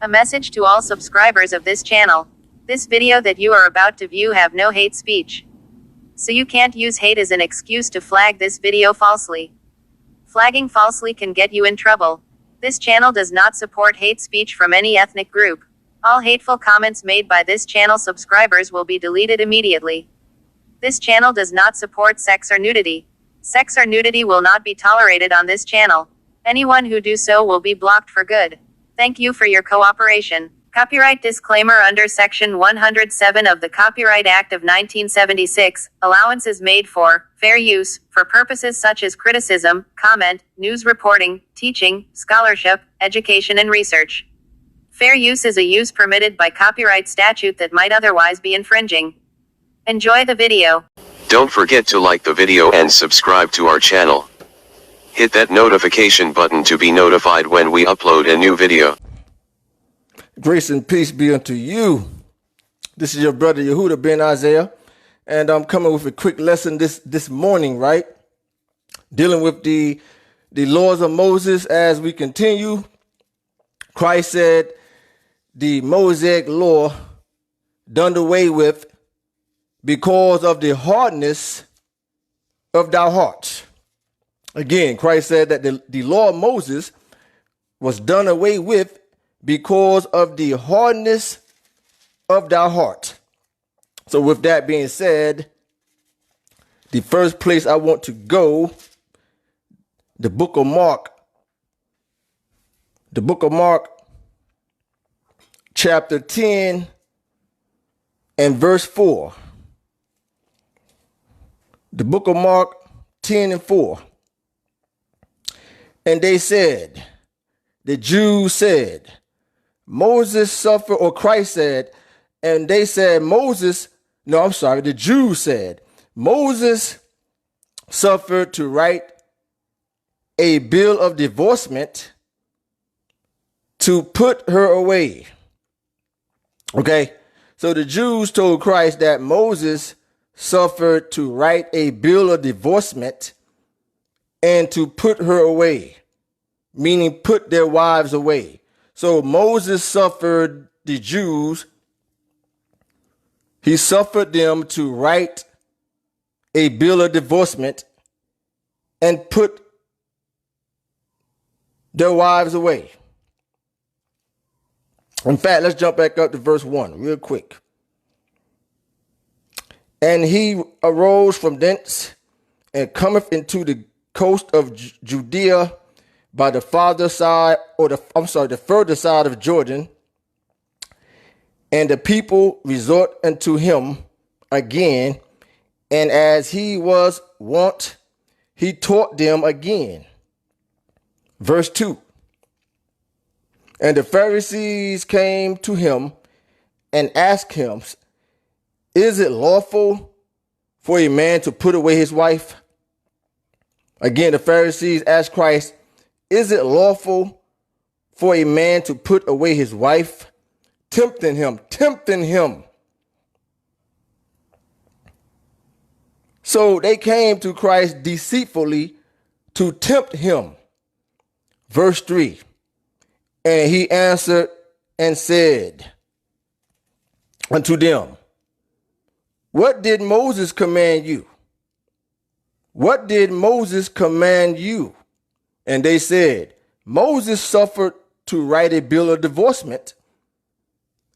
A message to all subscribers of this channel. This video that you are about to view have no hate speech. So you can't use hate as an excuse to flag this video falsely. Flagging falsely can get you in trouble. This channel does not support hate speech from any ethnic group. All hateful comments made by this channel subscribers will be deleted immediately. This channel does not support sex or nudity. Sex or nudity will not be tolerated on this channel. Anyone who do so will be blocked for good. Thank you for your cooperation. Copyright disclaimer. Under Section 107 of the Copyright Act of 1976, allowance is made for fair use for purposes such as criticism, comment, news reporting, teaching, scholarship, education and research. Fair use is a use permitted by copyright statute that might otherwise be infringing. Enjoy the video. Don't forget to like the video and subscribe to our channel. Hit that notification button to be notified when we upload a new video. Grace and peace be unto you. This is your brother Yehuda ben Isaiah, and I'm coming with a quick lesson this morning, right? Dealing with the laws of Moses as we continue. Christ said the Mosaic law done away with because of the hardness of thy heart. Again, Christ said that the law of Moses was done away with because of the hardness of thy heart. So with that being said, the first place I want to go, the book of Mark. The book of Mark, chapter 10 and verse 4. The book of Mark 10 and 4. And they said, the Jews said, Moses suffered, or Christ said, and they said the Jews said, Moses suffered to write a bill of divorcement to put her away. Okay, so the Jews told Christ that Moses suffered to write a bill of divorcement and to put her away, meaning put their wives away. So Moses suffered the Jews, he suffered them to write a bill of divorcement and put their wives away. In fact, let's jump back up to verse 1 real quick. And he arose from thence and cometh into the coast of Judea by the farther side, the further side of Jordan. And the people resort unto him again, and as he was wont, he taught them again. Verse 2. And the Pharisees came to him and asked him, is it lawful for a man to put away his wife? Again, the Pharisees asked Christ, is it lawful for a man to put away his wife? Tempting him. So they came to Christ deceitfully to tempt him. Verse 3. And he answered and said unto them, what did Moses command you? What did Moses command you? And they said, Moses suffered to write a bill of divorcement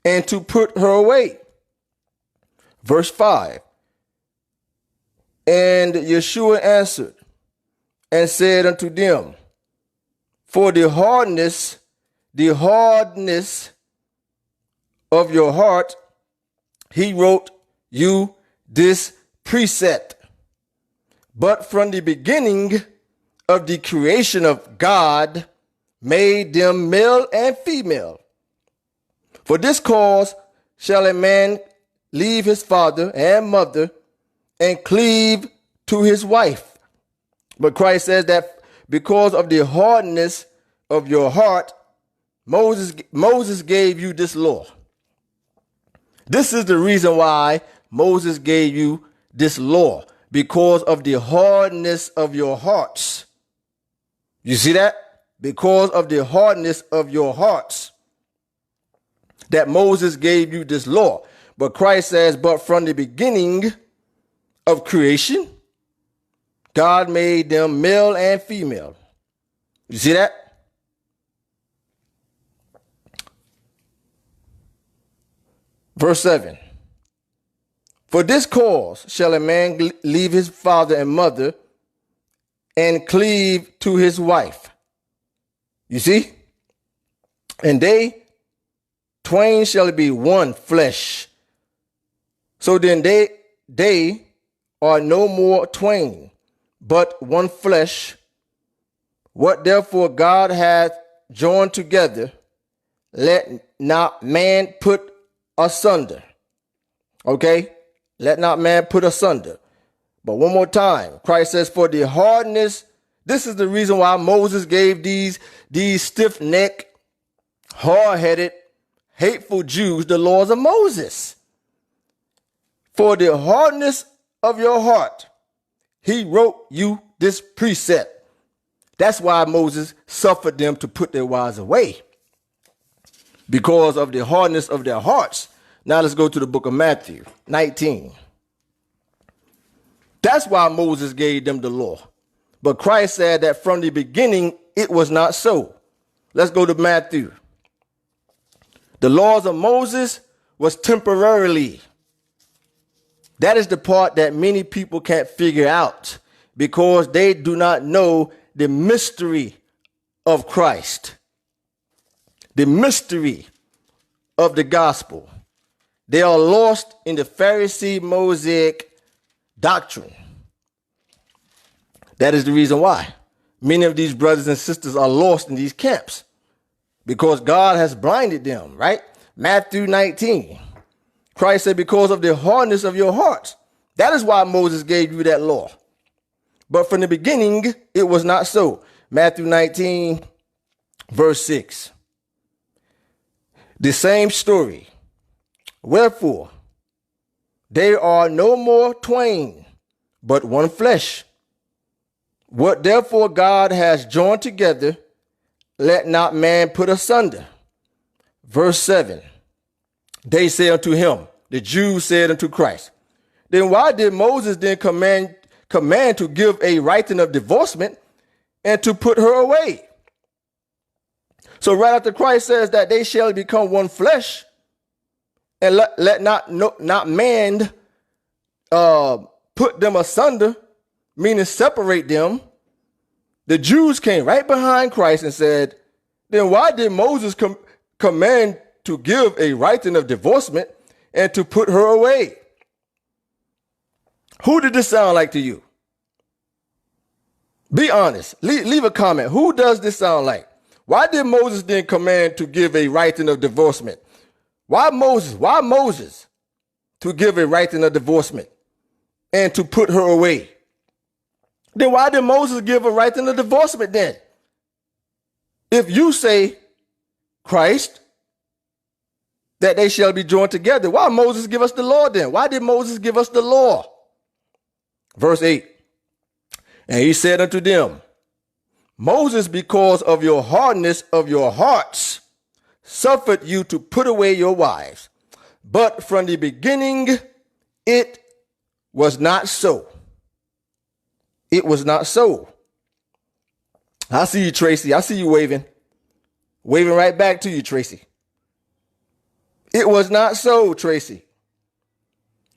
and to put her away. Verse 5. And Yeshua answered and said unto them, for the hardness of your heart, he wrote you this precept. But from the beginning of the creation of God made them male and female. For this cause shall a man leave his father and mother and cleave to his wife. But Christ says that because of the hardness of your heart, Moses gave you this law. This is the reason why Moses gave you this law, because of the hardness of your hearts. You see that? Because of the hardness of your hearts. that Moses gave you this law. But Christ says, but from the beginning of creation, God made them male and female. You see that? Verse 7. For this cause shall a man leave his father and mother and cleave to his wife. You see? And they twain shall be one flesh. So then they are no more twain, but one flesh. What therefore God hath joined together, let not man put asunder. Okay? Let not man put asunder. But one more time, Christ says, for the hardness, this is the reason why Moses gave these stiff-necked, hard-headed, hateful Jews the laws of Moses. For the hardness of your heart, he wrote you this precept. That's why Moses suffered them to put their wives away, because of the hardness of their hearts. Now let's go to the book of Matthew 19. That's why Moses gave them the law. But Christ said that from the beginning, it was not so. Let's go to Matthew. The laws of Moses was temporarily. That is the part that many people can't figure out because they do not know the mystery of Christ, the mystery of the gospel. They are lost in the Pharisee Mosaic doctrine. That is the reason why many of these brothers and sisters are lost in these camps, because God has blinded them, right? Matthew 19. Christ said, because of the hardness of your hearts. That is why Moses gave you that law. But from the beginning, it was not so. Matthew 19, verse 6. The same story. Wherefore, they are no more twain, but one flesh. What therefore God has joined together, let not man put asunder. Verse 7. They say unto him, the Jews said unto Christ, then why did Moses then command to give a writing of divorcement and to put her away? So right after Christ says that they shall become one flesh, and let not man put them asunder, meaning separate them, the Jews came right behind Christ and said, then why did Moses command to give a writing of divorcement and to put her away? Who did this sound like to you? Be honest. Leave a comment. Who does this sound like? Why did Moses then command to give a writing of divorcement? Why Moses? Why Moses to give a writing of divorcement and to put her away? Then why did Moses give a writing of divorcement then? If you say, Christ, that they shall be joined together, why Moses give us the law then? Why did Moses give us the law? Verse 8. And he said unto them, Moses, because of your hardness of your hearts, suffered you to put away your wives. But from the beginning, it was not so. It was not so. I see you, Tracy. I see you waving. Waving right back to you, Tracy. It was not so, Tracy.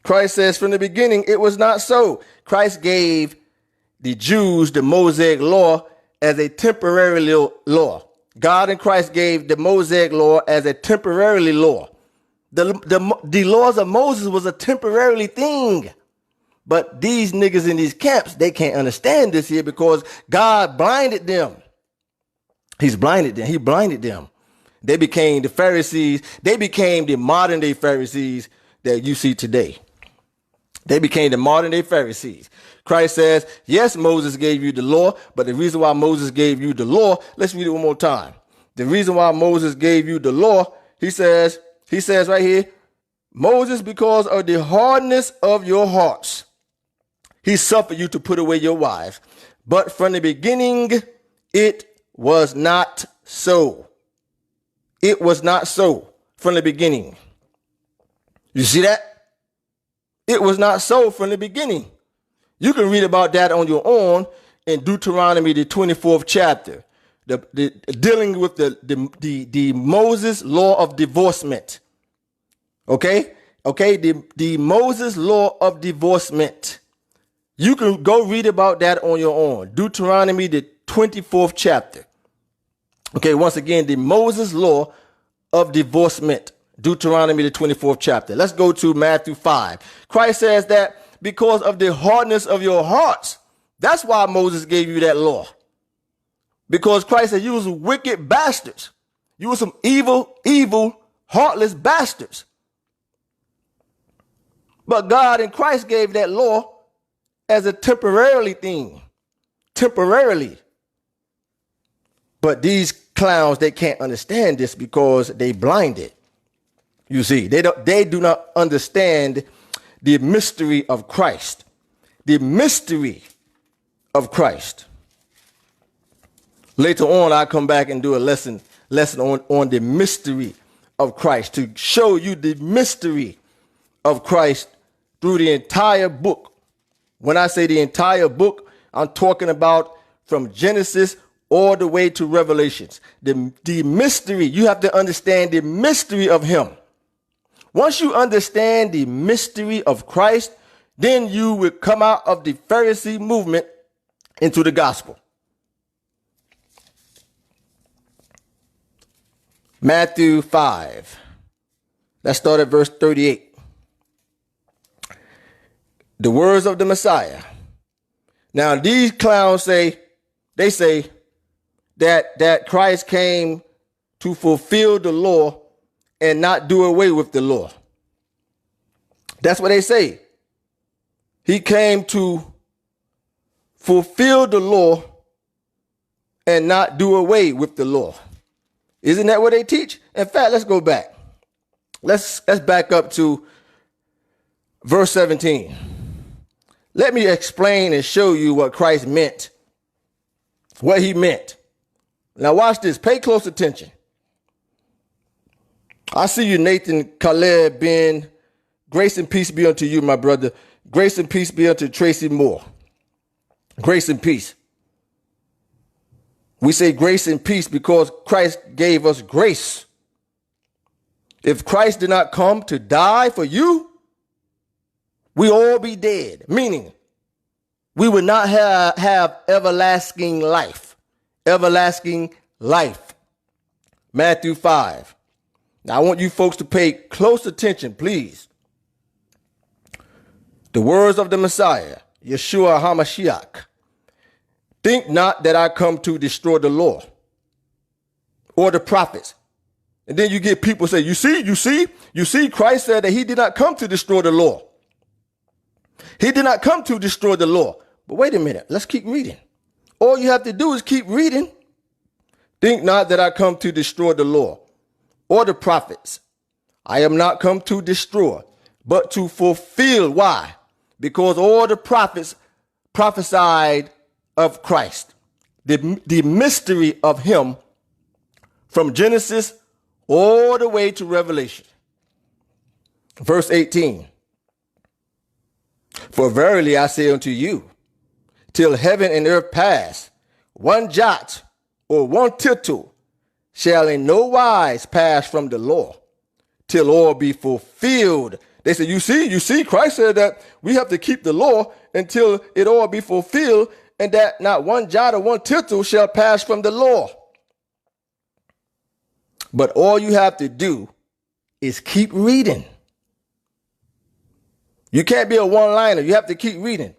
Christ says from the beginning, it was not so. Christ gave the Jews the Mosaic law as a temporary law. God and Christ gave the Mosaic law as a temporary law. The laws of Moses was a temporary thing. But these niggas in these camps, they can't understand this here because God blinded them. He's blinded them. He blinded them. They became the Pharisees. They became the modern day Pharisees that you see today. They became the modern day Pharisees. Christ says, yes, Moses gave you the law, but the reason why Moses gave you the law, let's read it one more time. The reason why Moses gave you the law, he says right here, Moses, because of the hardness of your hearts, he suffered you to put away your wives. But from the beginning, it was not so. It was not so. from the beginning. You see that? It was not so from the beginning. You can read about that on your own in Deuteronomy, the 24th chapter, dealing with the Moses law of divorcement. Okay? Okay, the Moses law of divorcement. You can go read about that on your own. Deuteronomy, the 24th chapter. Okay, once again, the Moses law of divorcement. Deuteronomy, the 24th chapter. Let's go to Matthew 5. Christ says that because of the hardness of your hearts, that's why Moses gave you that law. Because Christ said you was wicked bastards. You were some evil, heartless bastards. But God and Christ gave that law as a temporarily thing. Temporarily. But these clowns, they can't understand this because they blinded. You see, they do not understand the mystery of Christ. The mystery of Christ. Later on, I'll come back and do a lesson on the mystery of Christ, to show you the mystery of Christ through the entire book. When I say the entire book, I'm talking about from Genesis all the way to Revelations. The mystery, you have to understand the mystery of him. Once you understand the mystery of Christ, then you will come out of the Pharisee movement into the gospel. Matthew 5. Let's start at verse 38. The words of the Messiah. Now these clowns say that Christ came to fulfill the law and not do away with the law. That's what they say. He came to fulfill the law and not do away with the law. Isn't that what they teach? In fact, let's go back. Let's back up to verse 17. Let me explain and show you what Christ meant. What he meant. Now watch this. Pay close attention. I see you, Nathan Caleb Ben. Grace and peace be unto you, my brother. Grace and peace be unto Tracy Moore. Grace and peace. We say grace and peace because Christ gave us grace. If Christ did not come to die for you, we all be dead. Meaning, we would not have everlasting life. Everlasting life. Matthew 5. Now, I want you folks to pay close attention, please. The words of the Messiah, Yeshua HaMashiach. Think not that I come to destroy the law or the prophets. And then you get people say, you see, Christ said that he did not come to destroy the law. He did not come to destroy the law. But wait a minute, let's keep reading. All you have to do is keep reading. Think not that I come to destroy the law or the prophets. I am not come to destroy, but to fulfill. Why? Because all the prophets prophesied of Christ, the mystery of him from Genesis all the way to Revelation. Verse 18. For verily I say unto you, till heaven and earth pass, one jot or one tittle shall in no wise pass from the law, till all be fulfilled. They said, you see, Christ said that we have to keep the law until it all be fulfilled, and that not one jot or one tittle shall pass from the law. But all you have to do is keep reading. You can't be a one-liner. You have to keep reading.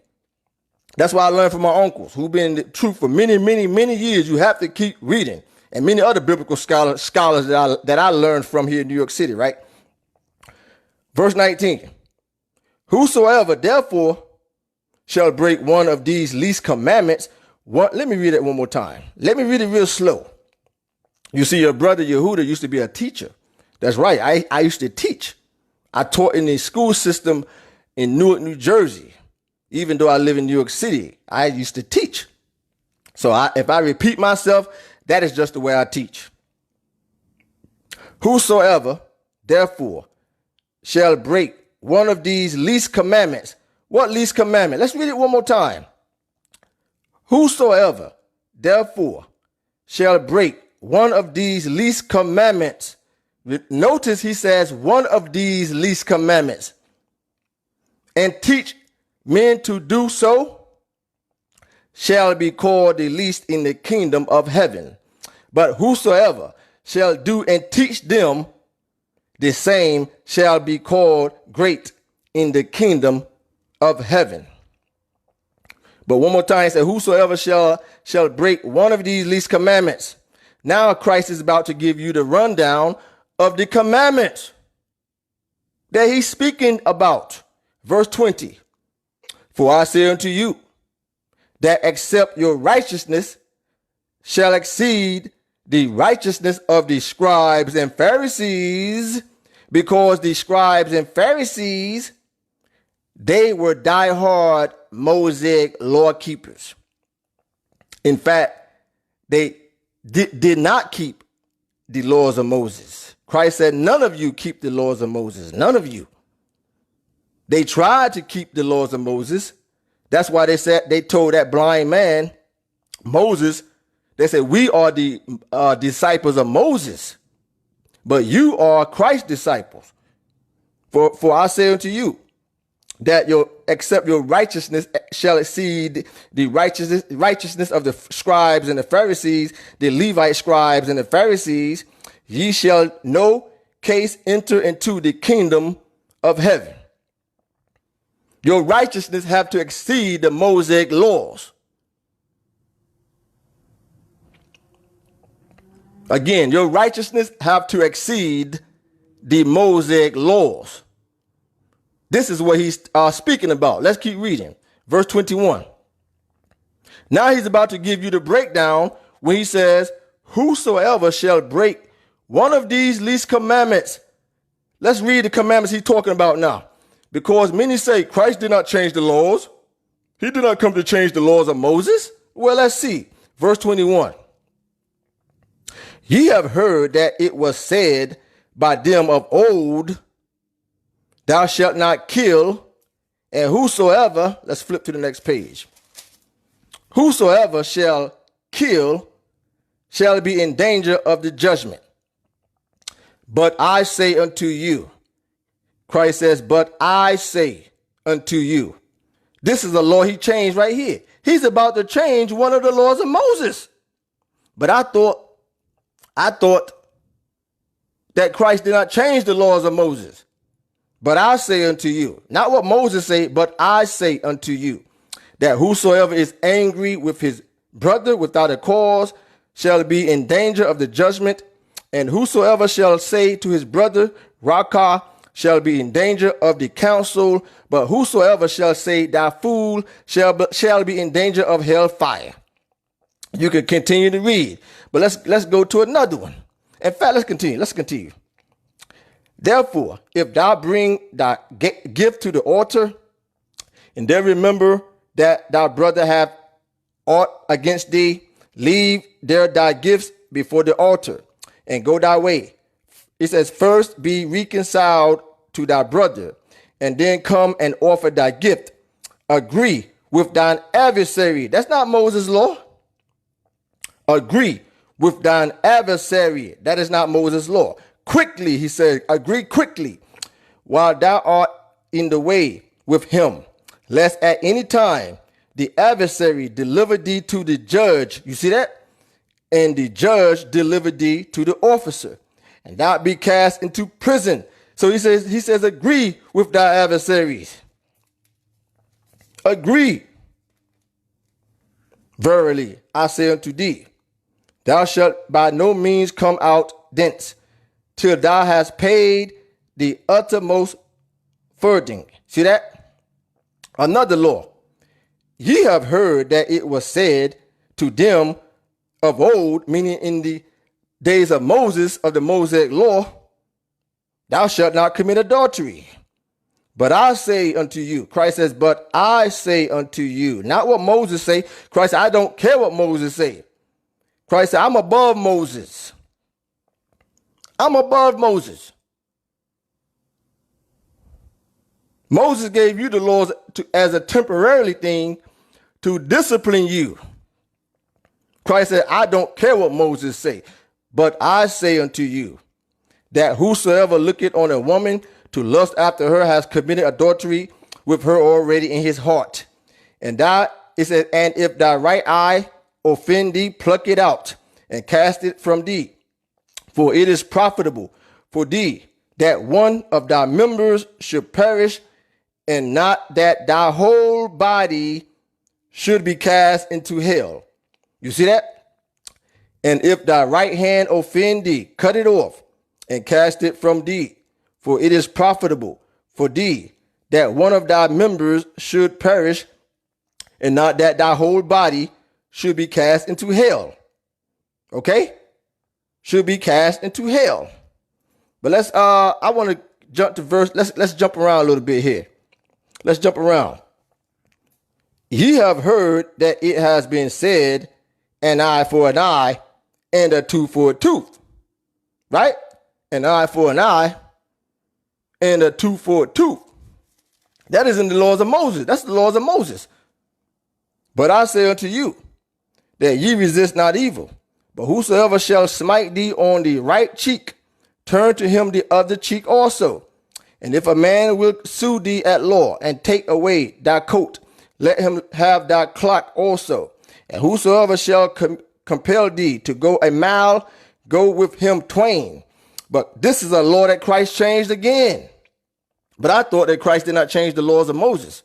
That's why I learned from my uncles who've been in the truth for many, many, many years. You have to keep reading. And many other biblical scholars that I learned from here in New York City, right? Verse 19. Whosoever therefore shall break one of these least commandments. Let me read it one more time. Let me read it real slow. You see, your brother Yehuda used to be a teacher. That's right. I used to teach. I taught in the school system in Newark, New Jersey. Even though I live in New York City, I used to teach. So if I repeat myself, that is just the way I teach. Whosoever therefore, shall break one of these least commandments. What least commandment? Let's read it one more time. Whosoever, therefore, shall break one of these least commandments. Notice he says one of these least commandments, and teach men to do so, shall be called the least in the kingdom of heaven. But whosoever shall do and teach them, the same shall be called great in the kingdom of heaven. But one more time, it says, whosoever shall break one of these least commandments. Now Christ is about to give you the rundown of the commandments that he's speaking about. Verse 20, for I say unto you, that except your righteousness shall exceed the righteousness of the scribes and Pharisees, because the scribes and Pharisees, they were diehard Mosaic law keepers. In fact, they did not keep the laws of Moses. Christ said, none of you keep the laws of Moses. None of you. They tried to keep the laws of Moses. That's why they told that blind man, Moses, they said, we are the disciples of Moses, but you are Christ's disciples. For I say unto you, that except your righteousness shall exceed the righteousness of the scribes and the Pharisees, the Levite scribes and the Pharisees, ye shall no case enter into the kingdom of heaven. Your righteousness have to exceed the Mosaic laws. Again, your righteousness have to exceed the Mosaic laws. This is what he's speaking about. Let's keep reading. Verse 21. Now he's about to give you the breakdown when he says, whosoever shall break one of these least commandments. Let's read the commandments he's talking about now. Because many say Christ did not change the laws. He did not come to change the laws of Moses. Well, let's see. Verse 21. Ye have heard that it was said by them of old, thou shalt not kill, and whosoever, let's flip to the next page. Whosoever shall kill shall be in danger of the judgment. But I say unto you, Christ says, but I say unto you. This is a law he changed right here. He's about to change one of the laws of Moses. But I thought that Christ did not change the laws of Moses. But I say unto you, not what Moses said, but I say unto you, that whosoever is angry with his brother without a cause shall be in danger of the judgment. And whosoever shall say to his brother, Raca, shall be in danger of the council. But whosoever shall say, thou fool, shall be in danger of hellfire. You can continue to read, but let's go to another one. In fact, let's continue. Therefore, if thou bring thy gift to the altar, and there remember that thy brother hath aught against thee, leave there thy gifts before the altar, and go thy way. It says, first be reconciled to thy brother, and then come and offer thy gift. Agree with thine adversary. That's not Moses' law. Agree with thine adversary. That is not Moses' law. Quickly, he said, agree quickly, while thou art in the way with him, lest at any time the adversary deliver thee to the judge. You see that? And the judge deliver thee to the officer, and thou be cast into prison. So he says, agree with thy adversaries. Agree. Verily, I say unto thee, thou shalt by no means come out thence, till thou hast paid the uttermost farthing. See that? Another law. Ye have heard that it was said to them of old, meaning in the days of Moses, of the Mosaic law, thou shalt not commit adultery. But I say unto you, Christ says, but I say unto you, not what Moses say. Christ said, I don't care what Moses say. Christ said, I'm above Moses. I'm above Moses. Moses gave you the laws as a temporary thing to discipline you. Christ said, I don't care what Moses say, but I say unto you that whosoever looketh on a woman to lust after her has committed adultery with her already in his heart. And it says, and if thy right eye offend thee, pluck it out and cast it from thee. For it is profitable for thee that one of thy members should perish, and not that thy whole body should be cast into hell. You see that? And if thy right hand offend thee, cut it off and cast it from thee. For it is profitable for thee that one of thy members should perish, and not that thy whole body should be cast into hell. Okay? Should be cast into hell. But I want to jump to verse. Let's jump around a little bit here. Let's jump around. Ye have heard that it has been said, an eye for an eye and a tooth for a tooth. Right? An eye for an eye and a tooth for a tooth. That is in the laws of Moses. That's the laws of Moses. But I say unto you that ye resist not evil, but whosoever shall smite thee on the right cheek, turn to him the other cheek also. And if a man will sue thee at law and take away thy coat, let him have thy cloak also. And whosoever shall compel thee to go a mile, go with him twain. But this is a law that Christ changed again. But I thought that Christ did not change the laws of Moses.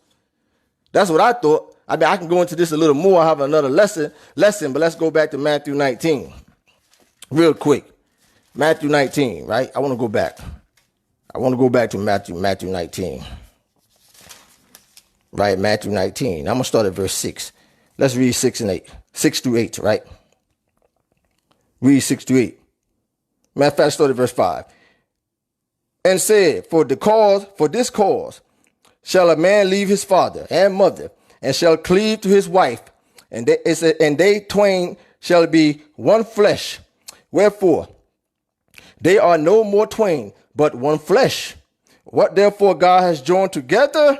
That's what I thought. I mean, I can go into this a little more. I have another lesson, but let's go back to Matthew 19 real quick. Matthew 19, right? I want to go back to Matthew 19. Right, Matthew 19. I'm going to start at verse 6. Let's read 6 through 8, right? Read 6 to 8. Matter of fact, start at verse 5. And said, for this cause shall a man leave his father and mother, and shall cleave to his wife, and they twain shall be one flesh. Wherefore, they are no more twain, but one flesh. What therefore God has joined together,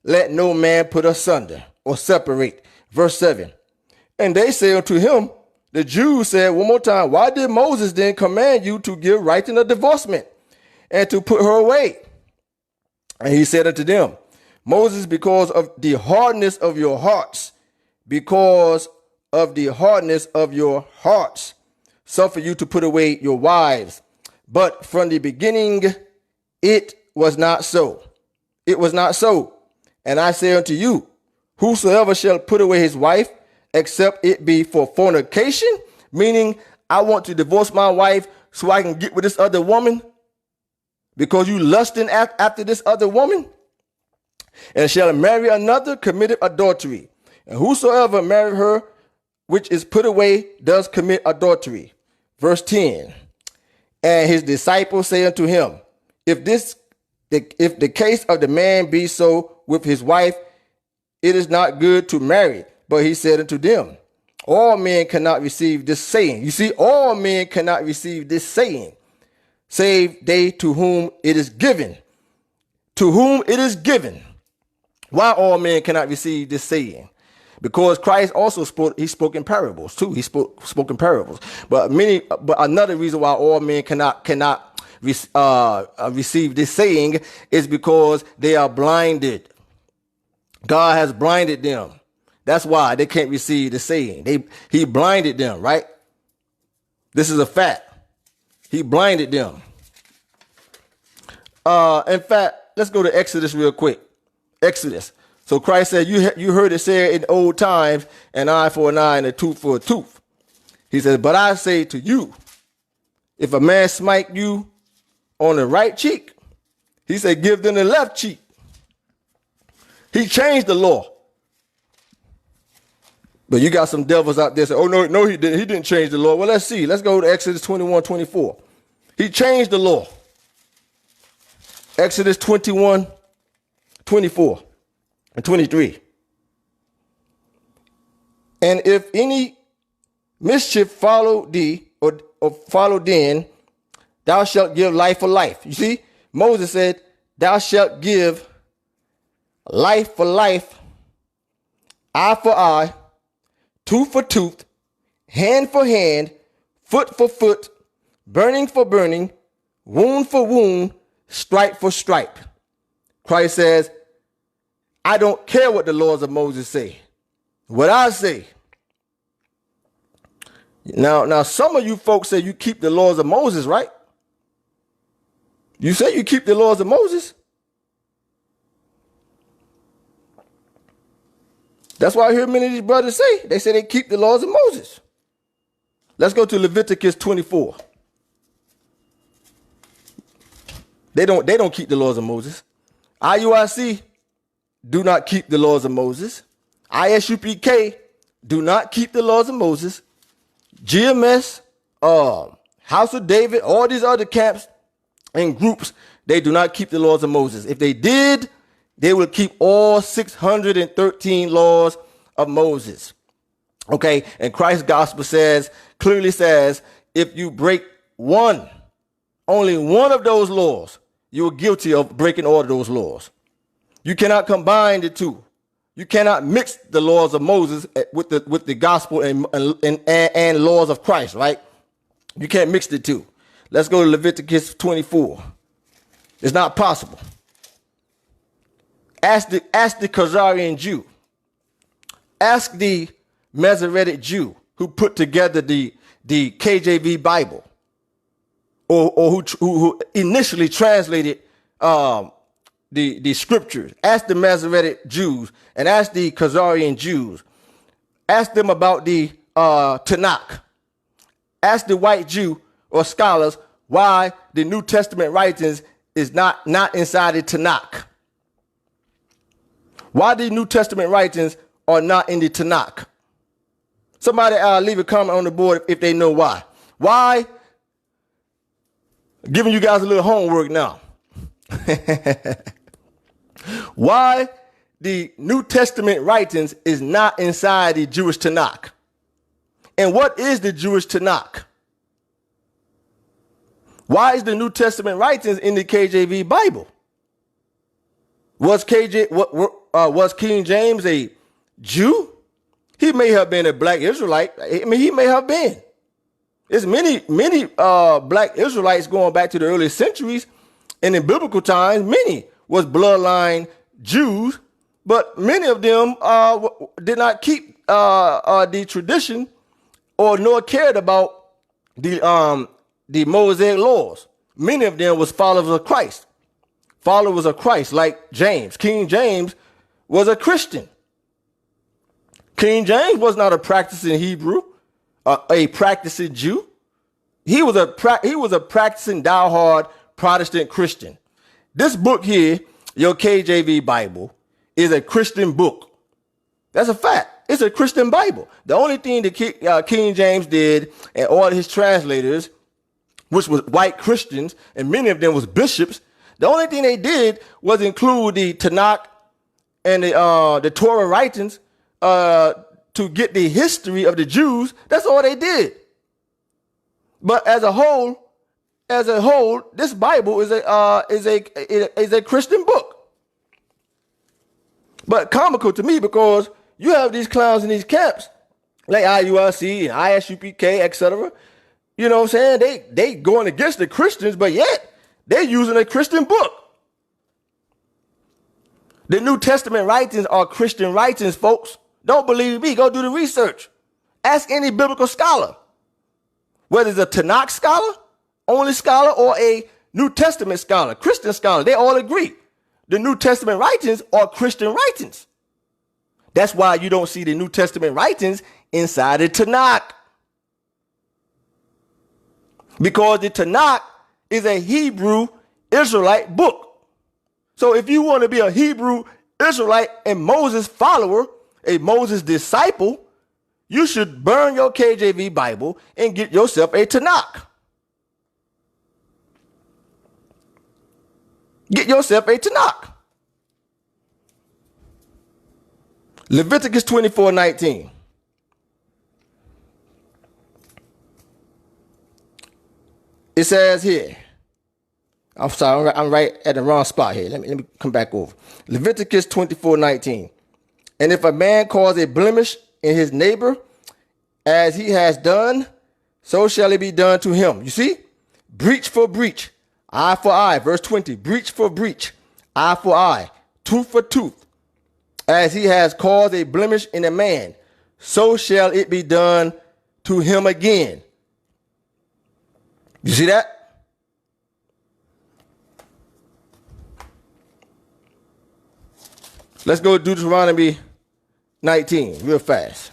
let no man put asunder or separate. Verse 7. And they say unto him, the Jews said one more time, why did Moses then command you to give writing of divorcement and to put her away? And he said unto them, Moses, because of the hardness of your hearts, suffer you to put away your wives. But from the beginning, it was not so. It was not so. And I say unto you, whosoever shall put away his wife, except it be for fornication, meaning I want to divorce my wife so I can get with this other woman because you lusting after this other woman, and shall marry another, committed adultery. And whosoever marry her which is put away does commit adultery. Verse 10. And his disciples say unto him, if the case of the man be so with his wife, it is not good to marry. But he said unto them, all men cannot receive this saying. You see, all men cannot receive this saying, save they to whom it is given. To whom it is given. Why all men cannot receive this saying? Because Christ also spoke in parables too. He spoke in parables. But another reason why all men cannot receive this saying is because they are blinded. God has blinded them. That's why they can't receive the saying. He blinded them, right? This is a fact. He blinded them. In fact, let's go to Exodus real quick. Exodus. So Christ said, you heard it said in old times, an eye for an eye and a tooth for a tooth. He says, but I say to you, if a man smite you on the right cheek, he said, give them the left cheek. He changed the law. But you got some devils out there say, oh, no, he didn't. He didn't change the law. Well, let's see. Let's go to Exodus 21:24. He changed the law. Exodus 21:24 and 23. And if any mischief follow thee or follow then, thou shalt give life for life. You see, Moses said, thou shalt give life for life, eye for eye, tooth for tooth, hand for hand, foot for foot, burning for burning, wound for wound, stripe for stripe. Christ says, I don't care what the laws of Moses say. What I say. Now, some of you folks say you keep the laws of Moses, right? You say you keep the laws of Moses. That's why I hear many of these brothers say. They say they keep the laws of Moses. Let's go to Leviticus 24. They don't keep the laws of Moses. IUIC do not keep the laws of Moses. ISUPK do not keep the laws of Moses. GMS, House of David, all these other camps and groups, they do not keep the laws of Moses. If they did, they would keep all 613 laws of Moses. Okay, and Christ's gospel clearly says, if you break only one of those laws, you are guilty of breaking all of those laws. You cannot combine the two. You cannot mix the laws of Moses with the gospel and laws of Christ, right? You can't mix the two. Let's go to Leviticus 24. It's not possible. Ask the Khazarian Jew. Ask the Masoretic Jew who put together the KJV Bible, or who initially translated the scriptures. Ask the Masoretic Jews and ask the Khazarian Jews. Ask them about the Tanakh. Ask the white Jew or scholars why the New Testament writings is not inside the Tanakh. Why the New Testament writings are not in the Tanakh. Somebody leave a comment on the board if they know why. Why? Giving you guys a little homework now. Why the New Testament writings is not inside the Jewish Tanakh. And what is the Jewish Tanakh? Why is the New Testament writings in the KJV Bible? Was King James a Jew? He may have been a black Israelite. I mean, he may have been. There's many black Israelites going back to the early centuries, and in biblical times, many was bloodline Jews, but many of them did not keep the tradition or nor cared about the Mosaic laws. Many of them was followers of Christ. Followers of Christ, like James. King James was a Christian. King James was not a practicing Hebrew, a practicing Jew. He was a practicing diehard Protestant Christian. This book here, your KJV Bible, is a Christian book. That's a fact. It's a Christian Bible. The only thing that King James did, and all his translators, which was white Christians, and many of them was bishops, the only thing they did was include the Tanakh and the Torah writings to get the history of the Jews. That's all they did. But as a whole, this Bible is a Christian book. But comical to me, because you have these clowns in these camps like IUIC and ISUPK, etc. You know what I'm saying? They going against the Christians, but yet they're using a Christian book. The New Testament writings are Christian writings, folks. Don't believe me. Go do the research. Ask any biblical scholar, whether it's a Tanakh scholar, only scholar, or a New Testament scholar, Christian scholar. They all agree. The New Testament writings are Christian writings. That's why you don't see the New Testament writings inside the Tanakh. Because the Tanakh is a Hebrew Israelite book. So if you want to be a Hebrew Israelite and Moses follower, a Moses disciple, you should burn your KJV Bible and get yourself a Tanakh. Get yourself a Tanakh. Leviticus 24:19. It says here, I'm sorry, I'm right at the wrong spot here. Let me come back over. Leviticus 24:19. And if a man cause a blemish in his neighbor, as he has done, so shall it be done to him. You see? Breach for breach, eye for eye. Verse 20, breach for breach, eye for eye, tooth for tooth. As he has caused a blemish in a man, so shall it be done to him again. You see that? Let's go to Deuteronomy 19 real fast.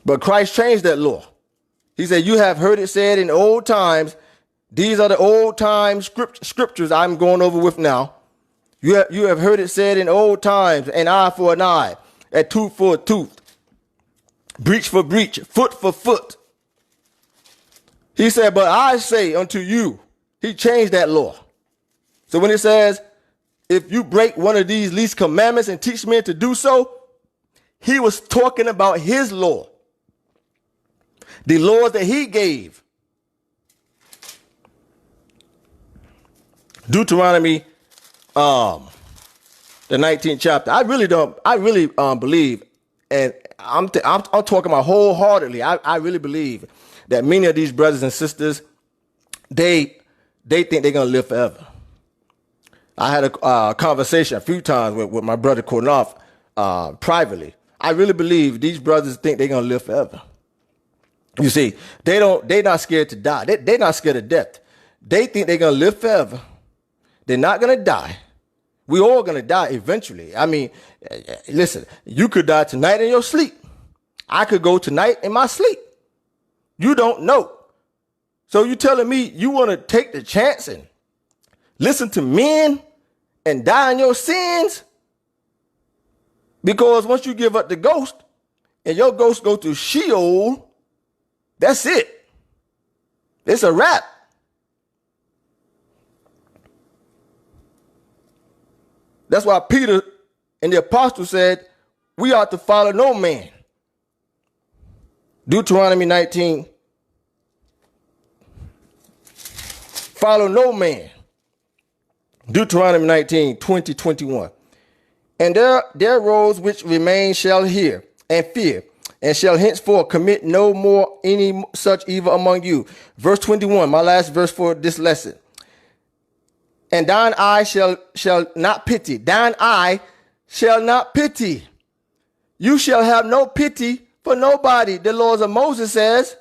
But Christ changed that law. He said, you have heard it said in old times. These are the old time scriptures I'm going over with now. You have heard it said in old times, an eye for an eye, a tooth for a tooth, breach for breach, foot for foot. He said, but I say unto you, he changed that law. So when it says, if you break one of these least commandments and teach men to do so, he was talking about his law, the laws that he gave. Deuteronomy, the 19th chapter. I really believe, and I'm talking about wholeheartedly. I really believe that many of these brothers and sisters, they think they're gonna live forever. I had a conversation a few times with my brother Kornoff privately. I really believe these brothers think they're gonna live forever. You see, they're not scared to die. They're not scared of death. They think they're gonna live forever. They're not gonna die. We all gonna die eventually. I mean, listen, you could die tonight in your sleep. I could go tonight in my sleep. You don't know. So you telling me you want to take the chance and listen to men and die in your sins? Because once you give up the ghost and your ghost go to Sheol, that's it. It's a wrap. That's why Peter and the apostles said, we ought to follow no man. Deuteronomy 19. Follow no man. Deuteronomy 19, 20, 21. And their roads which remain shall hear and fear, and shall henceforth commit no more any such evil among you. Verse 21, my last verse for this lesson. And thine eye shall not pity. Thine eye shall not pity. You shall have no pity for nobody. The laws of Moses says,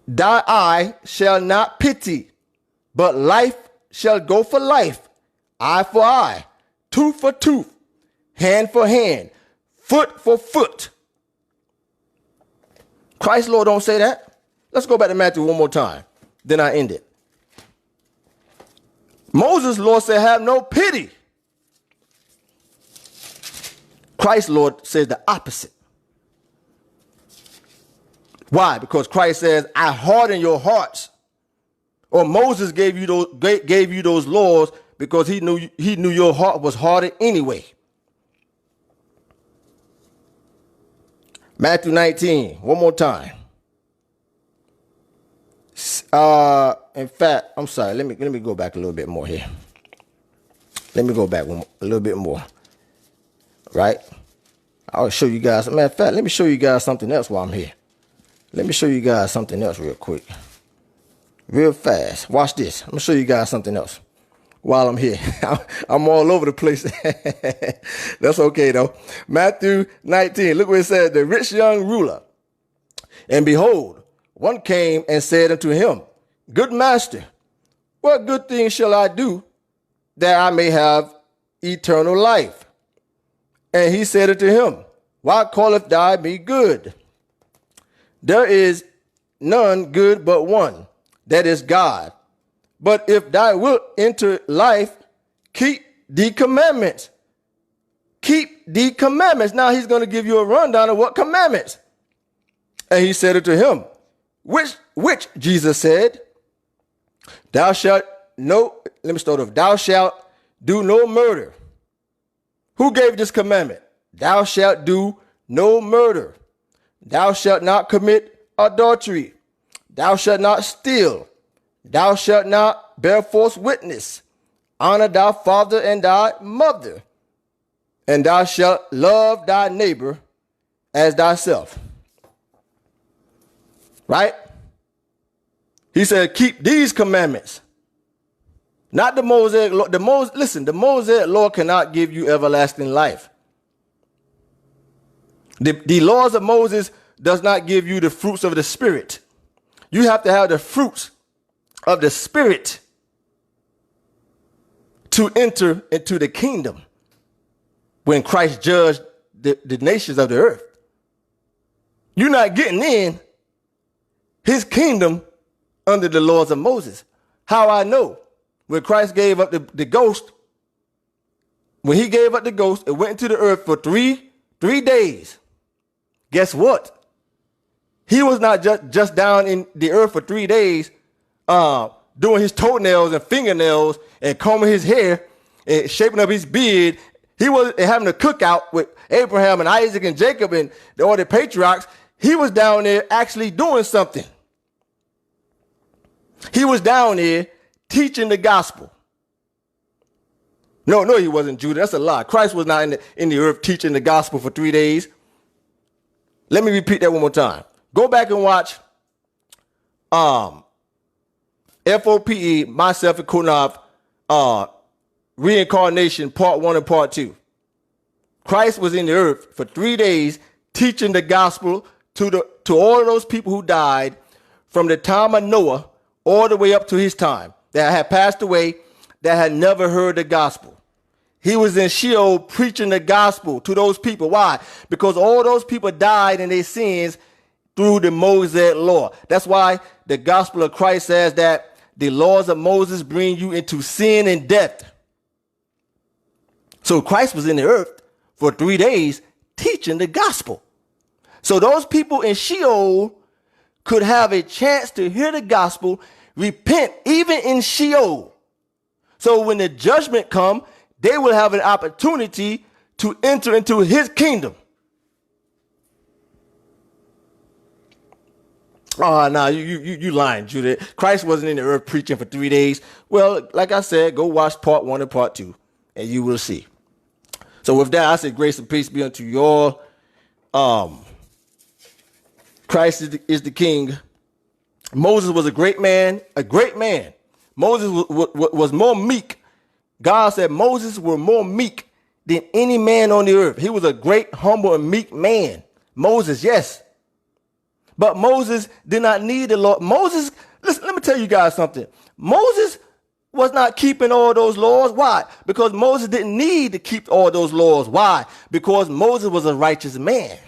thy eye shall not pity, but life shall go for life, eye for eye, tooth for tooth, hand for hand, foot for foot. Christ's law don't say that. Let's go back to Matthew one more time. Then I end it. Moses' law said, have no pity. Christ's law says the opposite. Why? Because Christ says, I harden your hearts. Or Moses gave you those laws because he knew your heart was hardened anyway. Matthew 19, one more time. In fact, I'm sorry. Let me go back a little bit more here. Let me go back a little bit more. Right? I'll show you guys. Matter of fact, let me show you guys something else while I'm here. Let me show you guys something else real quick. Real fast. Watch this. I'm going to show you guys something else while I'm here. I'm all over the place. That's okay, though. Matthew 19. Look what it says. The rich young ruler. And behold, one came and said unto him, Good master, what good thing shall I do that I may have eternal life? And he said unto him, Why calleth thou me good? There is none good but one, that is God. But if thou wilt enter life, keep the commandments. Keep the commandments. Now he's going to give you a rundown of what commandments. And he said unto him, which Jesus said, Thou shalt thou shalt do no murder. Who gave this commandment? Thou shalt do no murder. Thou shalt not commit adultery. Thou shalt not steal. Thou shalt not bear false witness. Honor thy father and thy mother. And thou shalt love thy neighbor as thyself. Right? He said, keep these commandments. Not the Mosaic law. The Mosaic law cannot give you everlasting life. The laws of Moses does not give you the fruits of the Spirit. You have to have the fruits of the Spirit to enter into the kingdom when Christ judged the nations of the earth. You're not getting in his kingdom under the laws of Moses. How I know? When Christ gave up the ghost, when he gave up the ghost, it went into the earth for three days. Guess what? He was not just down in the earth for 3 days, doing his toenails and fingernails and combing his hair and shaping up his beard. He was having a cookout with Abraham and Isaac and Jacob and all the patriarchs. He was down there actually doing something. He was down there teaching the gospel. No, he wasn't, Judah. That's a lie. Christ was not in the earth teaching the gospel for 3 days. Let me repeat that one more time. Go back and watch FOPE, myself and Kunav, Reincarnation, part 1 and part 2. Christ was in the earth for 3 days teaching the gospel to all of those people who died from the time of Noah all the way up to his time, that had passed away, that had never heard the gospel. He was in Sheol preaching the gospel to those people. Why? Because all those people died in their sins through the Mosaic law. That's why the gospel of Christ says that the laws of Moses bring you into sin and death. So Christ was in the earth for 3 days teaching the gospel. So those people in Sheol could have a chance to hear the gospel, repent, even in Sheol. So when the judgment comes, they will have an opportunity to enter into his kingdom. Oh, no, you lying, Judah. Christ wasn't in the earth preaching for 3 days. Well, like I said, go watch part 1 and part 2, and you will see. So with that, I say grace and peace be unto you all. Christ is the king. Moses was a great man, Moses was more meek. God said Moses was more meek than any man on the earth. He was a great, humble, and meek man. Moses, yes. But Moses did not need the law. Moses, listen, let me tell you guys something. Moses was not keeping all those laws. Why? Because Moses didn't need to keep all those laws. Why? Because Moses was a righteous man.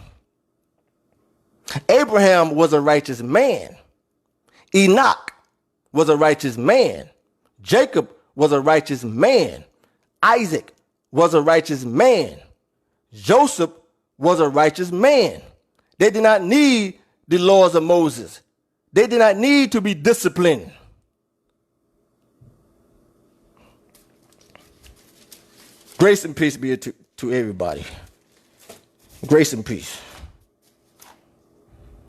Abraham was a righteous man. Enoch was a righteous man. Jacob was a righteous man. Isaac was a righteous man. Joseph was a righteous man. They did not need the laws of Moses. They did not need to be disciplined. Grace and peace be to everybody. Grace and peace.